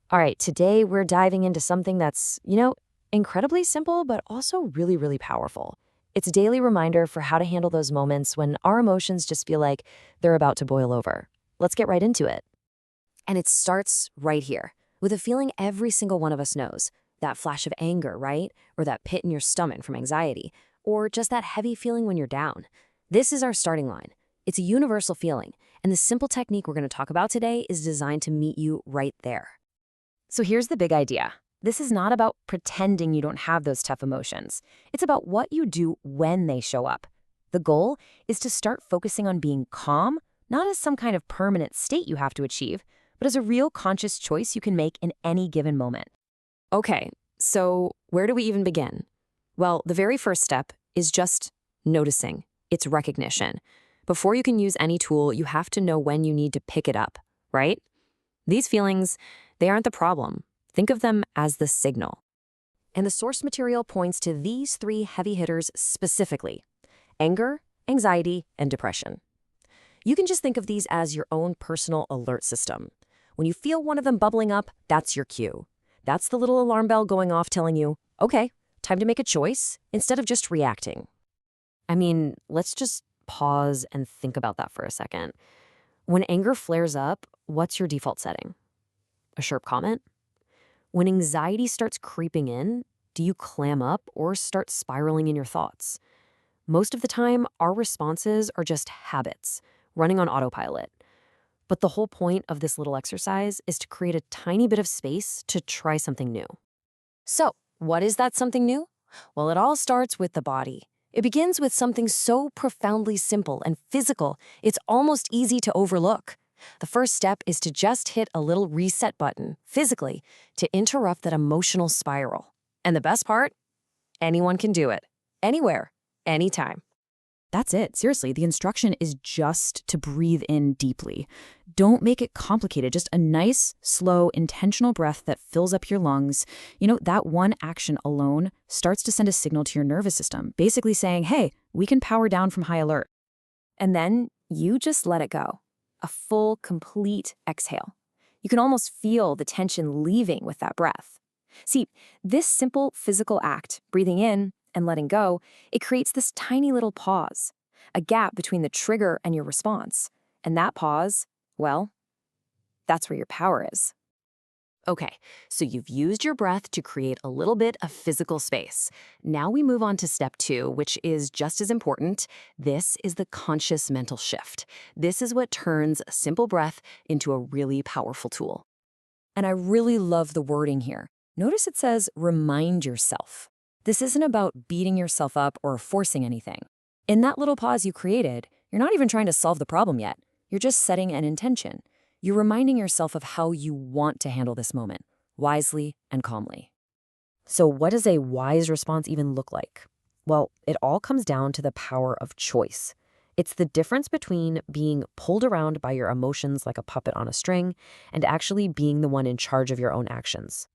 All right, today we're diving into something that's, incredibly simple, but also really, really powerful. It's a daily reminder for how to handle those moments when our emotions just feel like they're about to boil over. Let's get right into it. And it starts right here with a feeling every single one of us knows, that flash of anger, right? Or that pit in your stomach from anxiety, or just that heavy feeling when you're down. This is our starting line. It's a universal feeling, and the simple technique we're going to talk about today is designed to meet you right there. So here's the big idea. This is not about pretending you don't have those tough emotions. It's about what you do when they show up. The goal is to start focusing on being calm, not as some kind of permanent state you have to achieve, but as a real conscious choice you can make in any given moment. Okay, so where do we even begin? Well, the very first step is just noticing. It's recognition. Before you can use any tool, you have to know when you need to pick it up, right? These feelings, they aren't the problem. Think of them as the signal. And the source material points to these three heavy hitters specifically: anger, anxiety, and depression. You can just think of these as your own personal alert system. When you feel one of them bubbling up, that's your cue. That's the little alarm bell going off telling you, okay, time to make a choice instead of just reacting. I mean, let's just pause and think about that for a second. When anger flares up, what's your default setting? A sharp comment? When anxiety starts creeping in, do you clam up or start spiraling in your thoughts? Most of the time, our responses are just habits, running on autopilot. But the whole point of this little exercise is to create a tiny bit of space to try something new. So, what is that something new? Well, it all starts with the body. It begins with something so profoundly simple and physical, it's almost easy to overlook. The first step is to just hit a little reset button, physically, to interrupt that emotional spiral. And the best part? Anyone can do it. Anywhere. Anytime. That's it. Seriously, the instruction is just to breathe in deeply. Don't make it complicated. Just a nice, slow, intentional breath that fills up your lungs. That one action alone starts to send a signal to your nervous system, basically saying, hey, we can power down from high alert. And then you just let it go. A full, complete exhale. You can almost feel the tension leaving with that breath. See, this simple physical act, breathing in and letting go, it creates this tiny little pause, a gap between the trigger and your response. And that pause, well, that's where your power is. Okay, so you've used your breath to create a little bit of physical space. Now we move on to step 2, which is just as important. This is the conscious mental shift. This is what turns a simple breath into a really powerful tool. And I really love the wording here. Notice it says, remind yourself. This isn't about beating yourself up or forcing anything. In that little pause you created, you're not even trying to solve the problem yet. You're just setting an intention. You're reminding yourself of how you want to handle this moment, wisely and calmly. So what does a wise response even look like? Well, it all comes down to the power of choice. It's the difference between being pulled around by your emotions like a puppet on a string and actually being the one in charge of your own actions.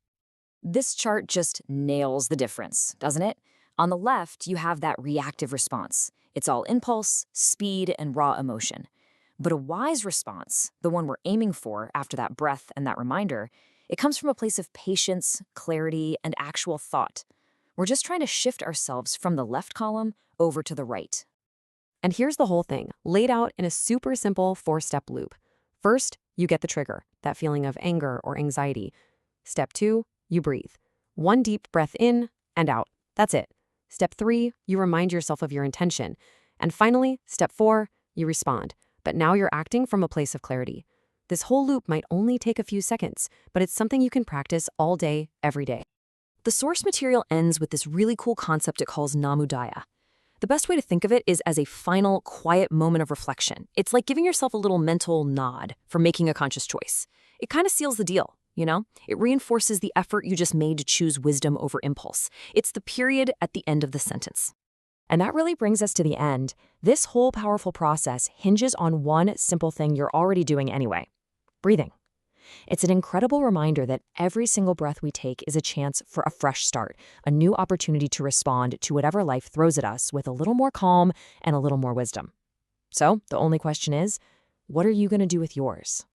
This chart just nails the difference, doesn't it? On the left, you have that reactive response. It's all impulse, speed, and raw emotion. But a wise response, the one we're aiming for after that breath and that reminder, it comes from a place of patience, clarity, and actual thought. We're just trying to shift ourselves from the left column over to the right. And here's the whole thing, laid out in a super simple 4-step loop. First, you get the trigger, that feeling of anger or anxiety. Step 2, you breathe. 1 deep breath in and out. That's it. Step 3, you remind yourself of your intention. And finally, step 4, you respond. But now you're acting from a place of clarity. This whole loop might only take a few seconds, but it's something you can practice all day, every day. The source material ends with this really cool concept it calls Namudaya. The best way to think of it is as a final, quiet moment of reflection. It's like giving yourself a little mental nod for making a conscious choice. It kind of seals the deal, It reinforces the effort you just made to choose wisdom over impulse. It's the period at the end of the sentence. And that really brings us to the end. This whole powerful process hinges on one simple thing you're already doing anyway: breathing. It's an incredible reminder that every single breath we take is a chance for a fresh start, a new opportunity to respond to whatever life throws at us with a little more calm and a little more wisdom. So the only question is, what are you going to do with yours?